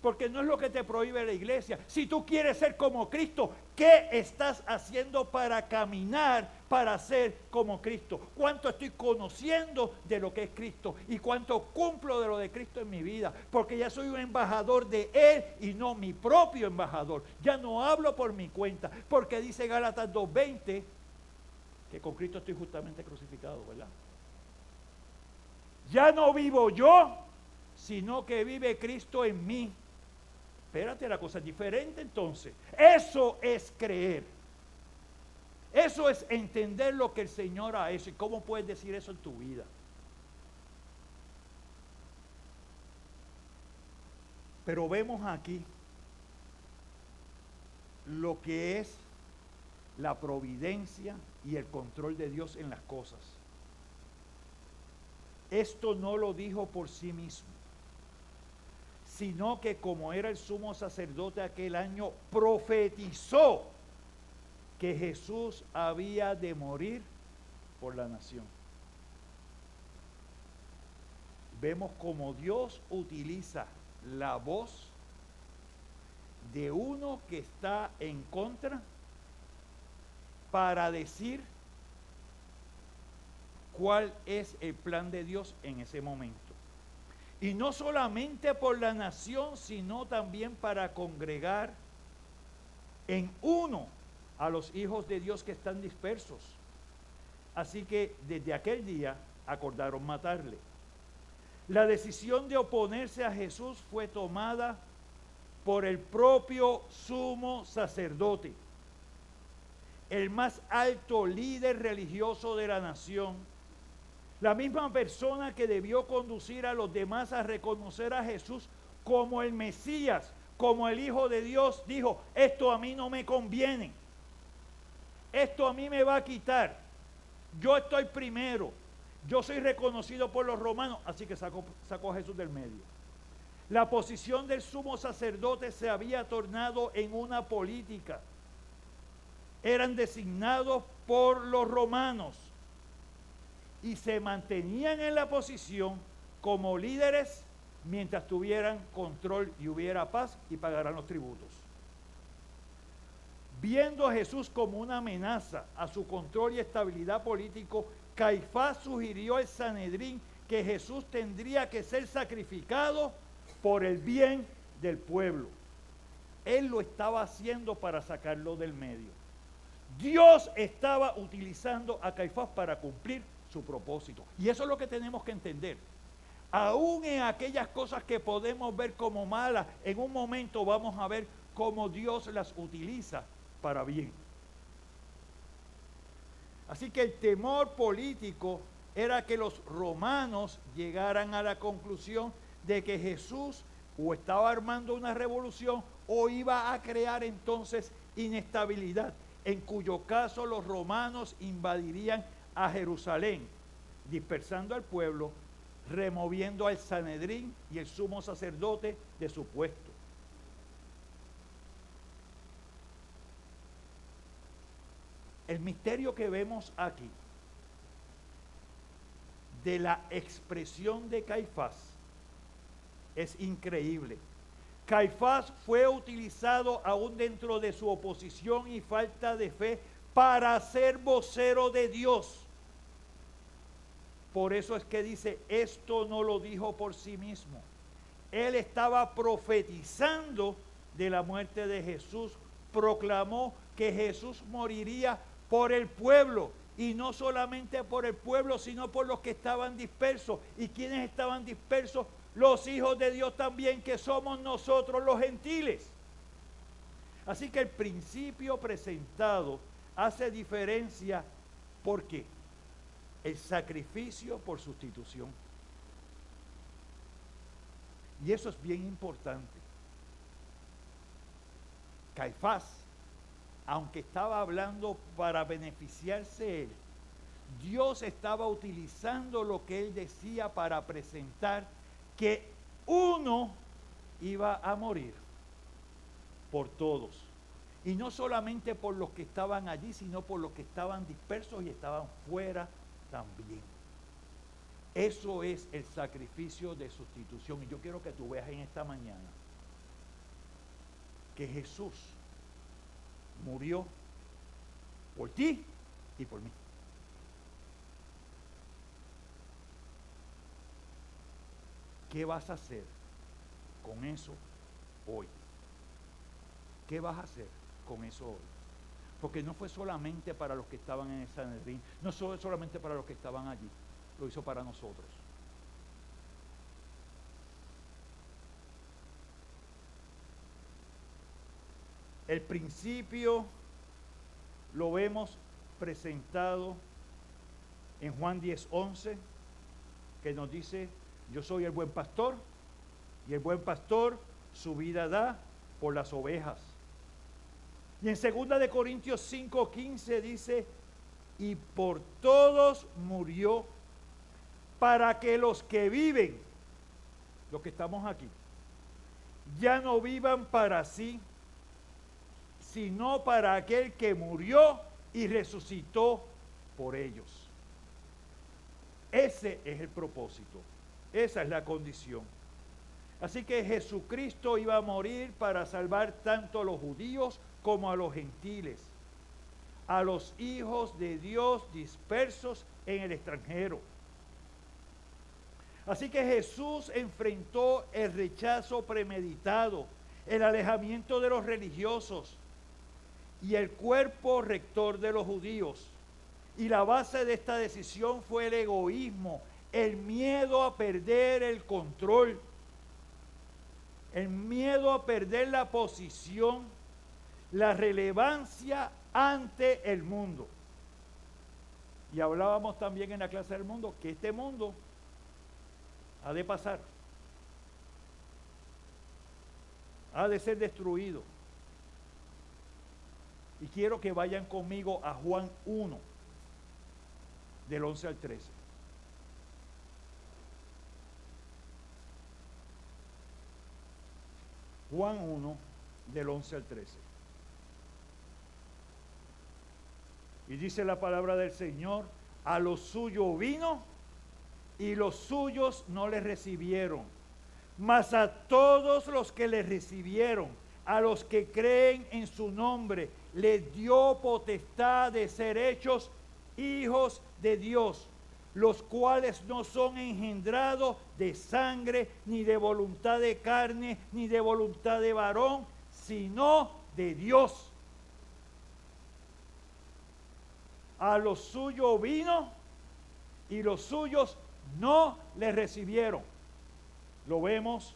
Porque no es lo que te prohíbe la iglesia. Si tú quieres ser como Cristo, ¿qué estás haciendo para caminar, para ser como Cristo? ¿Cuánto estoy conociendo de lo que es Cristo? ¿Y cuánto cumplo de lo de Cristo en mi vida? Porque ya soy un embajador de Él y no mi propio embajador. Ya no hablo por mi cuenta. Porque dice Gálatas 2:20 que con Cristo estoy justamente crucificado, ¿verdad? Ya no vivo yo, sino que vive Cristo en mí. Espérate, la cosa es diferente entonces. Eso es creer. Eso es entender lo que el Señor ha hecho. ¿Y cómo puedes decir eso en tu vida? Pero vemos aquí lo que es la providencia y el control de Dios en las cosas. Esto no lo dijo por sí mismo, sino que como era el sumo sacerdote aquel año, profetizó que Jesús había de morir por la nación. Vemos como Dios utiliza la voz de uno que está en contra para decir cuál es el plan de Dios en ese momento. Y no solamente por la nación, sino también para congregar en uno a los hijos de Dios que están dispersos. Así que desde aquel día acordaron matarle. La decisión de oponerse a Jesús fue tomada por el propio sumo sacerdote, el más alto líder religioso de la nación. La misma persona que debió conducir a los demás a reconocer a Jesús como el Mesías, como el Hijo de Dios, dijo, esto a mí no me conviene, esto a mí me va a quitar, yo estoy primero, yo soy reconocido por los romanos, así que sacó a Jesús del medio. La posición del sumo sacerdote se había tornado en una política. eran designados por los romanos y se mantenían en la posición como líderes mientras tuvieran control y hubiera paz y pagaran los tributos. Viendo a Jesús como una amenaza a su control y estabilidad político, Caifás sugirió al Sanedrín que Jesús tendría que ser sacrificado por el bien del pueblo. Él lo estaba haciendo para sacarlo del medio. Dios estaba utilizando a Caifás para cumplir su propósito. Y eso es lo que tenemos que entender. Aún en aquellas cosas que podemos ver como malas, en un momento vamos a ver cómo Dios las utiliza para bien. Así que el temor político era que los romanos llegaran a la conclusión de que Jesús o estaba armando una revolución o iba a crear entonces inestabilidad, en cuyo caso los romanos invadirían a Jerusalén, dispersando al pueblo, removiendo al Sanedrín y el sumo sacerdote de su puesto. El misterio que vemos aquí de la expresión de Caifás es increíble. Caifás fue utilizado aún dentro de su oposición y falta de fe para ser vocero de Dios. Por eso es que dice, esto no lo dijo por sí mismo. Él estaba profetizando de la muerte de Jesús. Proclamó que Jesús moriría por el pueblo. Y no solamente por el pueblo, sino por los que estaban dispersos. ¿Y quiénes estaban dispersos? Los hijos de Dios también, que somos nosotros los gentiles. Así que el principio presentado hace diferencia. ¿Por qué? El sacrificio por sustitución. Y eso es bien importante. Caifás, aunque estaba hablando para beneficiarse él, Dios estaba utilizando lo que él decía para presentar que uno iba a morir por todos. Y no solamente por los que estaban allí, sino por los que estaban dispersos y estaban fuera también. Eso es el sacrificio de sustitución. Y yo quiero que tú veas en esta mañana que Jesús murió por ti y por mí. ¿Qué vas a hacer con eso hoy? ¿Qué vas a hacer con eso hoy? Porque no fue solamente para los que estaban en el Sanedrín, no fue solamente para los que estaban allí, lo hizo para nosotros. El principio lo vemos presentado en Juan 10:11, que nos dice, yo soy el buen pastor, y el buen pastor su vida da por las ovejas. Y en 2 Corintios 5:15 dice, y por todos murió, para que los que viven, los que estamos aquí, ya no vivan para sí, sino para aquel que murió y resucitó por ellos. Ese es el propósito, esa es la condición. Así que Jesucristo iba a morir para salvar tanto a los judíos como a los gentiles, a los hijos de Dios dispersos en el extranjero. Así que Jesús enfrentó el rechazo premeditado, el alejamiento de los religiosos y el cuerpo rector de los judíos. Y la base de esta decisión fue el egoísmo, el miedo a perder el control, el miedo a perder la posición, la relevancia ante el mundo. Y hablábamos también en la clase del mundo que este mundo ha de pasar, ha de ser destruido. Y quiero que vayan conmigo a Juan 1, del 11 al 13. Juan 1, del 11 al 13. Y dice la palabra del Señor, a lo suyo vino y los suyos no le recibieron. Mas a todos los que le recibieron, a los que creen en su nombre, les dio potestad de ser hechos hijos de Dios, los cuales no son engendrados de sangre, ni de voluntad de carne, ni de voluntad de varón, sino de Dios. A los suyos vino y los suyos no le recibieron. Lo vemos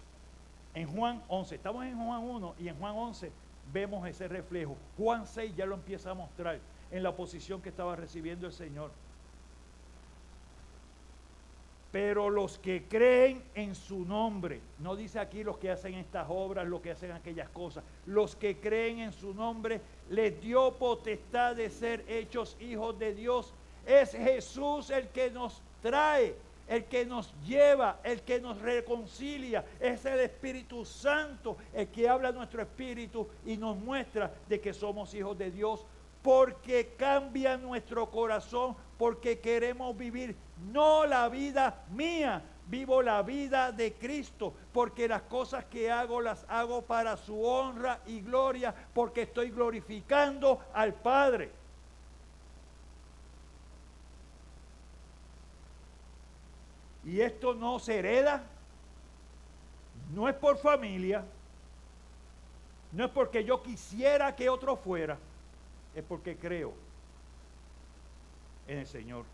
en Juan 11. Estamos en Juan 1 y en Juan 11 vemos ese reflejo. Juan 6 ya lo empieza a mostrar en la posición que estaba recibiendo el Señor. Pero los que creen en su nombre, no dice aquí los que hacen estas obras, los que hacen aquellas cosas, los que creen en su nombre, les dio potestad de ser hechos hijos de Dios. Es Jesús el que nos trae, el que nos lleva, el que nos reconcilia. Es el Espíritu Santo el que habla a nuestro espíritu y nos muestra de que somos hijos de Dios, porque cambia nuestro corazón, porque queremos vivir no la vida mía, vivo la vida de Cristo, porque las cosas que hago las hago para su honra y gloria, porque estoy glorificando al Padre. Y esto no se hereda, no es por familia, no es porque yo quisiera que otro fuera, es porque creo en el Señor.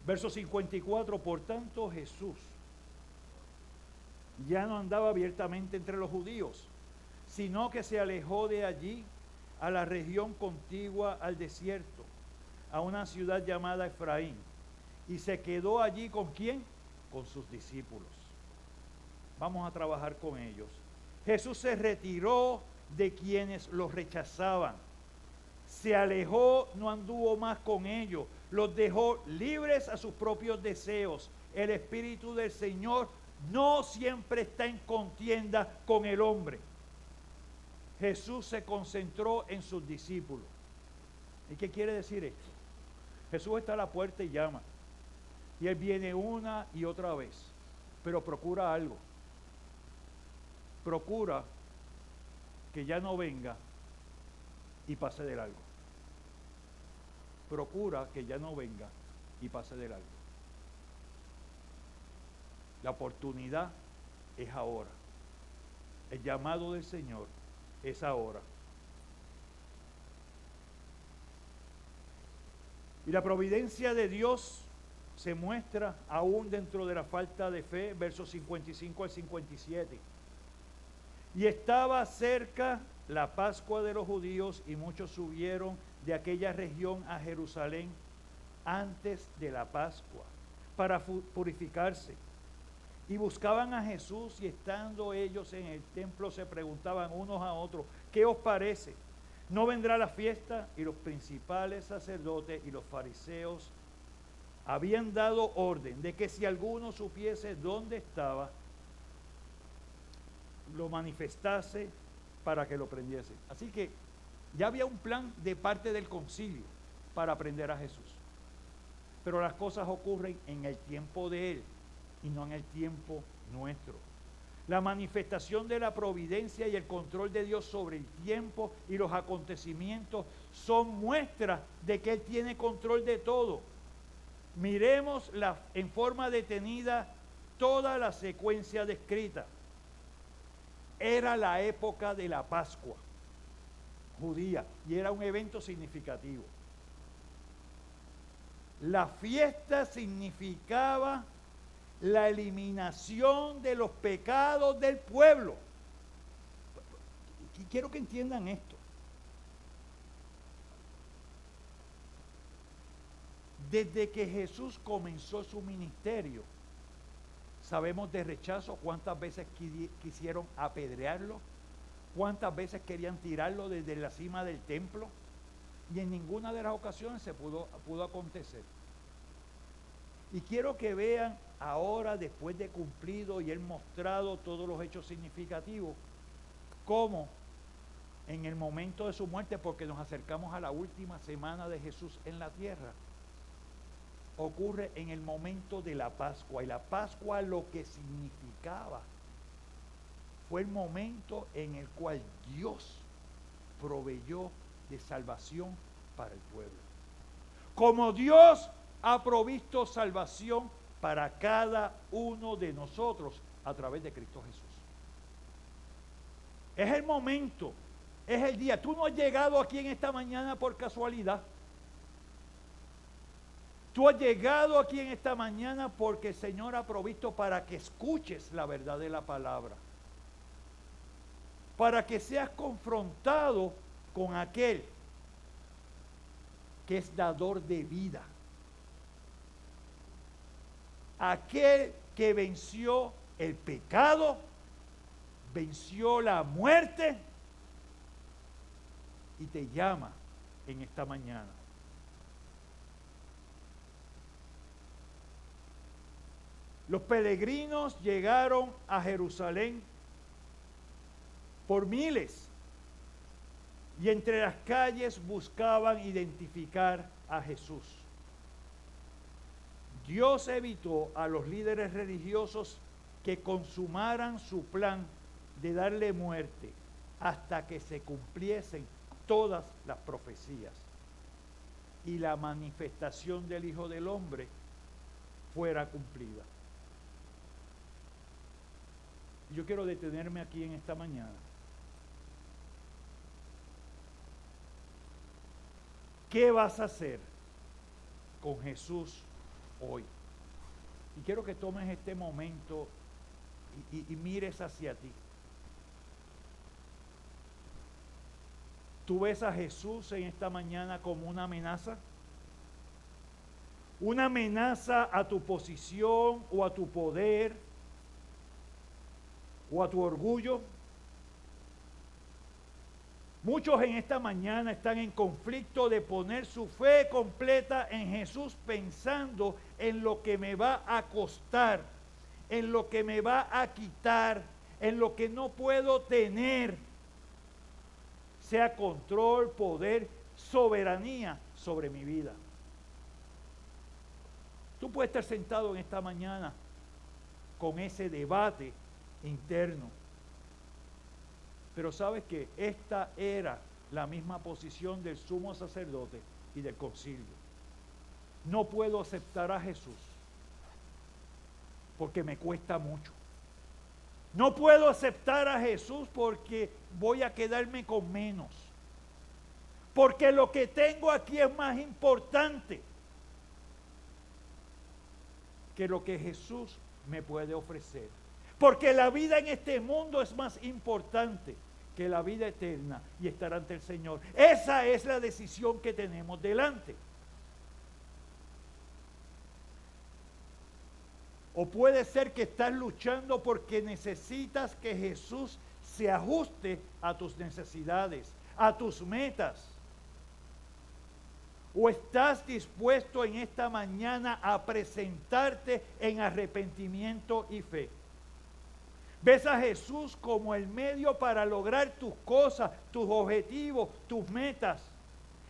Verso 54, por tanto Jesús ya no andaba abiertamente entre los judíos, sino que se alejó de allí a la región contigua al desierto, a una ciudad llamada Efraín, y se quedó allí ¿con quién? Con sus discípulos. Vamos a trabajar con ellos. Jesús se retiró de quienes los rechazaban, se alejó, no anduvo más con ellos, los dejó libres a sus propios deseos. El Espíritu del Señor no siempre está en contienda con el hombre. Jesús se concentró en sus discípulos. ¿Y qué quiere decir esto? Jesús está a la puerta y llama. Y Él viene una y otra vez. Pero procura algo. Procura que ya no venga y pase de largo. Procura que ya no venga y pase de largo. La oportunidad es ahora. El llamado del Señor es ahora. Y la providencia de Dios se muestra aún dentro de la falta de fe, versos 55 al 57. Y estaba cerca la Pascua de los judíos y muchos subieron de aquella región a Jerusalén antes de la Pascua para purificarse. Y buscaban a Jesús y estando ellos en el templo se preguntaban unos a otros, ¿qué os parece? ¿No vendrá la fiesta? Y los principales sacerdotes y los fariseos habían dado orden de que si alguno supiese dónde estaba, lo manifestase para que lo prendiese. Así que ya había un plan de parte del concilio para prender a Jesús. Pero las cosas ocurren en el tiempo de Él y no en el tiempo nuestro. La manifestación de la providencia y el control de Dios sobre el tiempo y los acontecimientos son muestras de que Él tiene control de todo. Miremos en forma detenida toda la secuencia descrita. Era la época de la Pascua judía y era un evento significativo. La fiesta significaba la eliminación de los pecados del pueblo. Y quiero que entiendan esto. Desde que Jesús comenzó su ministerio, sabemos de rechazo cuántas veces quisieron apedrearlo, cuántas veces querían tirarlo desde la cima del templo, y en ninguna de las ocasiones se pudo acontecer. Y quiero que vean ahora, después de cumplido y Él mostrado todos los hechos significativos, cómo en el momento de su muerte, porque nos acercamos a la última semana de Jesús en la tierra, ocurre en el momento de la Pascua. Y la Pascua lo que significaba fue el momento en el cual Dios proveyó de salvación para el pueblo. Como Dios ha provisto salvación para cada uno de nosotros a través de Cristo Jesús. Es el momento, es el día. Tú no has llegado aquí en esta mañana por casualidad. Tú has llegado aquí en esta mañana porque el Señor ha provisto para que escuches la verdad de la palabra. Para que seas confrontado con aquel que es dador de vida. Aquel que venció el pecado, venció la muerte y te llama en esta mañana. Los peregrinos llegaron a Jerusalén por miles y entre las calles buscaban identificar a Jesús. Dios evitó a los líderes religiosos que consumaran su plan de darle muerte hasta que se cumpliesen todas las profecías y la manifestación del Hijo del Hombre fuera cumplida. Yo quiero detenerme aquí en esta mañana. ¿Qué vas a hacer con Jesús hoy? Y quiero que tomes este momento y mires hacia ti. ¿Tú ves a Jesús en esta mañana como una amenaza? ¿Una amenaza a tu posición o a tu poder o a tu orgullo? Muchos en esta mañana están en conflicto de poner su fe completa en Jesús pensando en lo que me va a costar, en lo que me va a quitar, en lo que no puedo tener, sea control, poder, soberanía sobre mi vida. Tú puedes estar sentado en esta mañana con ese debate interno. Pero sabes que esta era la misma posición del sumo sacerdote y del concilio. No puedo aceptar a Jesús porque me cuesta mucho. No puedo aceptar a Jesús porque voy a quedarme con menos. Porque lo que tengo aquí es más importante que lo que Jesús me puede ofrecer. Porque la vida en este mundo es más importante que la vida eterna y estar ante el Señor. Esa es la decisión que tenemos delante. O puede ser que estás luchando porque necesitas que Jesús se ajuste a tus necesidades, a tus metas. O estás dispuesto en esta mañana a presentarte en arrepentimiento y fe. Ves a Jesús como el medio para lograr tus cosas, tus objetivos, tus metas.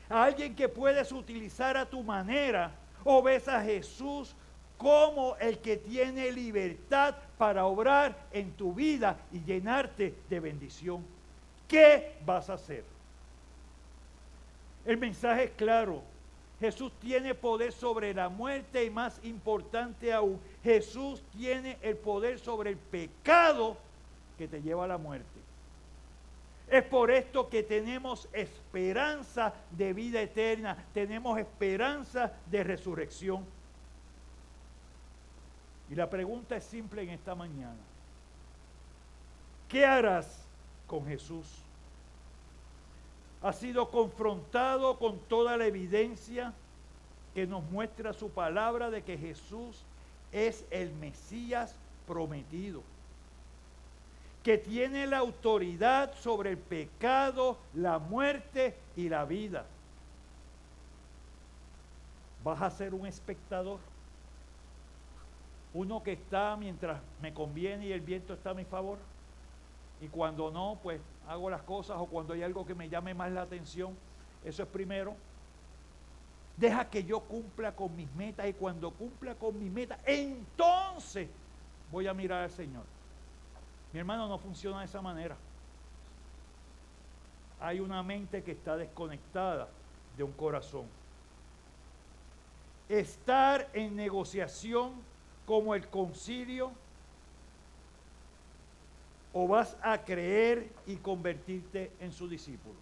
A alguien que puedes utilizar a tu manera. O ves a Jesús como el que tiene libertad para obrar en tu vida y llenarte de bendición. ¿Qué vas a hacer? El mensaje es claro. Jesús tiene poder sobre la muerte y más importante aún, Jesús tiene el poder sobre el pecado que te lleva a la muerte. Es por esto que tenemos esperanza de vida eterna, tenemos esperanza de resurrección. Y la pregunta es simple en esta mañana. ¿Qué harás con Jesús? Ha sido confrontado con toda la evidencia que nos muestra su palabra de que Jesús es el Mesías prometido, que tiene la autoridad sobre el pecado, la muerte y la vida. ¿Vas a ser un espectador? Uno que está mientras me conviene y el viento está a mi favor. Y cuando no, pues hago las cosas, o cuando hay algo que me llame más la atención, eso es primero. Deja que yo cumpla con mis metas, y cuando cumpla con mis metas, entonces voy a mirar al Señor. Mi hermano, no funciona de esa manera. Hay una mente que está desconectada de un corazón. Estar en negociación como el concilio, o vas a creer y convertirte en su discípulo.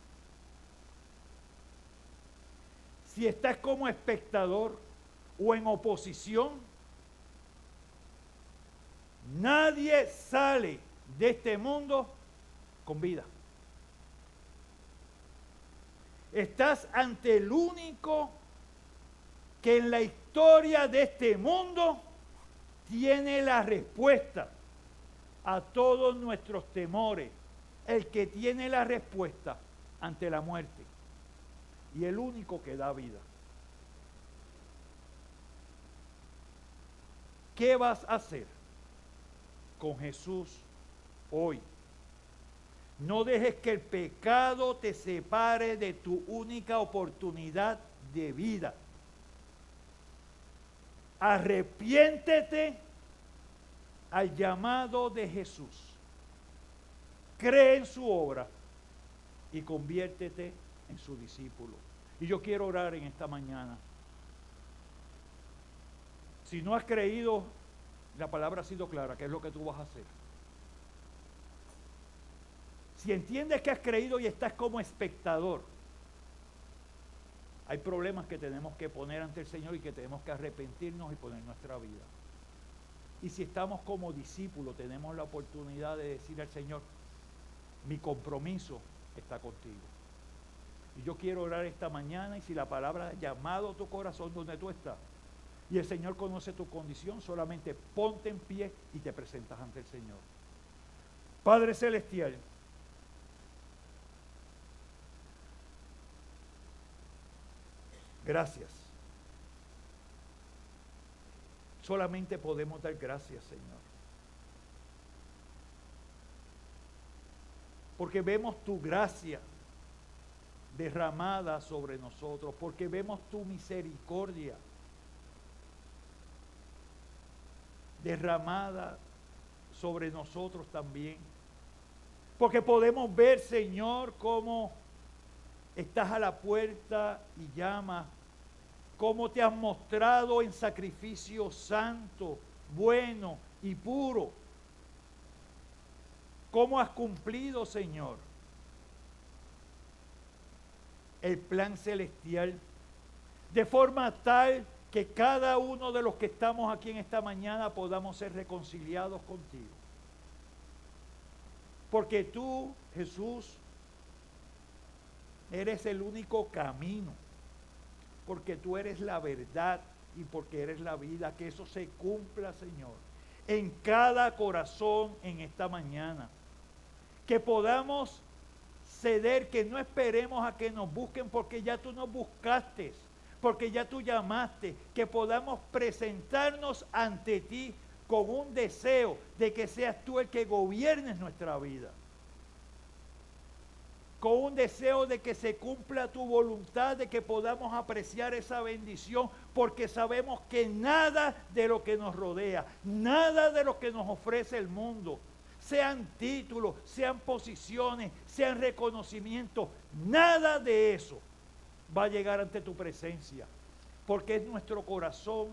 Si estás como espectador o en oposición, nadie sale de este mundo con vida. Estás ante el único que en la historia de este mundo tiene la respuesta a todos nuestros temores, el que tiene la respuesta ante la muerte y el único que da vida. ¿Qué vas a hacer con Jesús hoy? No dejes que el pecado te separe de tu única oportunidad de vida. Arrepiéntete al llamado de Jesús. Cree en su obra y conviértete en su discípulo. Y yo quiero orar en esta mañana. Si no has creído, la palabra ha sido clara, ¿qué es lo que tú vas a hacer? Si entiendes que has creído y estás como espectador, hay problemas que tenemos que poner ante el Señor y que tenemos que arrepentirnos y poner nuestra vida. Y si estamos como discípulos, tenemos la oportunidad de decir al Señor, mi compromiso está contigo. Y yo quiero orar esta mañana, y si la palabra ha llamado a tu corazón donde tú estás, y el Señor conoce tu condición, solamente ponte en pie y te presentas ante el Señor. Padre Celestial, gracias. Solamente podemos dar gracias, Señor. Porque vemos tu gracia derramada sobre nosotros, porque vemos tu misericordia derramada sobre nosotros también. Porque podemos ver, Señor, cómo estás a la puerta y llamas, cómo te has mostrado en sacrificio santo, bueno y puro. Cómo has cumplido, Señor, el plan celestial, de forma tal que cada uno de los que estamos aquí en esta mañana podamos ser reconciliados contigo. Porque tú, Jesús, eres el único camino, porque tú eres la verdad y porque eres la vida. Que eso se cumpla, Señor, en cada corazón en esta mañana. Que podamos ceder, que no esperemos a que nos busquen, porque ya tú nos buscaste, porque ya tú llamaste. Que podamos presentarnos ante ti con un deseo de que seas tú el que gobiernes nuestra vida, con un deseo de que se cumpla tu voluntad, de que podamos apreciar esa bendición, porque sabemos que nada de lo que nos rodea, nada de lo que nos ofrece el mundo, sean títulos, sean posiciones, sean reconocimientos, nada de eso va a llegar ante tu presencia, porque es nuestro corazón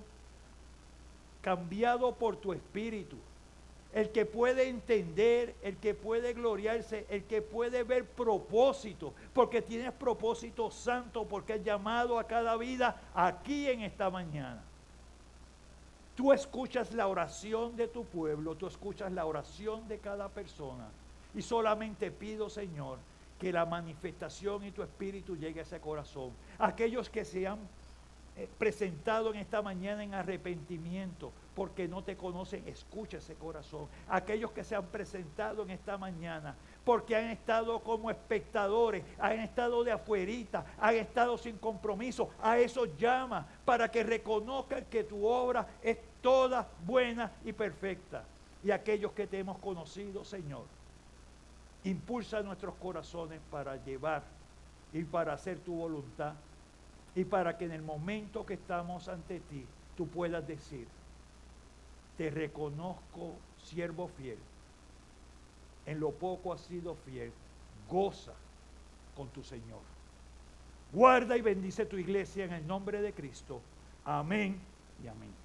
cambiado por tu Espíritu, el que puede entender, el que puede gloriarse, el que puede ver propósito, porque tienes propósito santo, porque has llamado a cada vida aquí en esta mañana. Tú escuchas la oración de tu pueblo, tú escuchas la oración de cada persona, y solamente pido, Señor, que la manifestación y tu Espíritu llegue a ese corazón. Aquellos que se han presentado en esta mañana en arrepentimiento porque no te conocen, escucha ese corazón. Aquellos que se han presentado en esta mañana porque han estado como espectadores, han estado de afuerita, han estado sin compromiso, a esos llama para que reconozcan que tu obra es toda buena y perfecta. Y aquellos que te hemos conocido, Señor, Impulsa nuestros corazones para llevar y para hacer tu voluntad, y para que en el momento que estamos ante ti, tú puedas decir: te reconozco, siervo fiel, en lo poco has sido fiel, goza con tu Señor. Guarda y bendice tu iglesia en el nombre de Cristo. Amén y amén.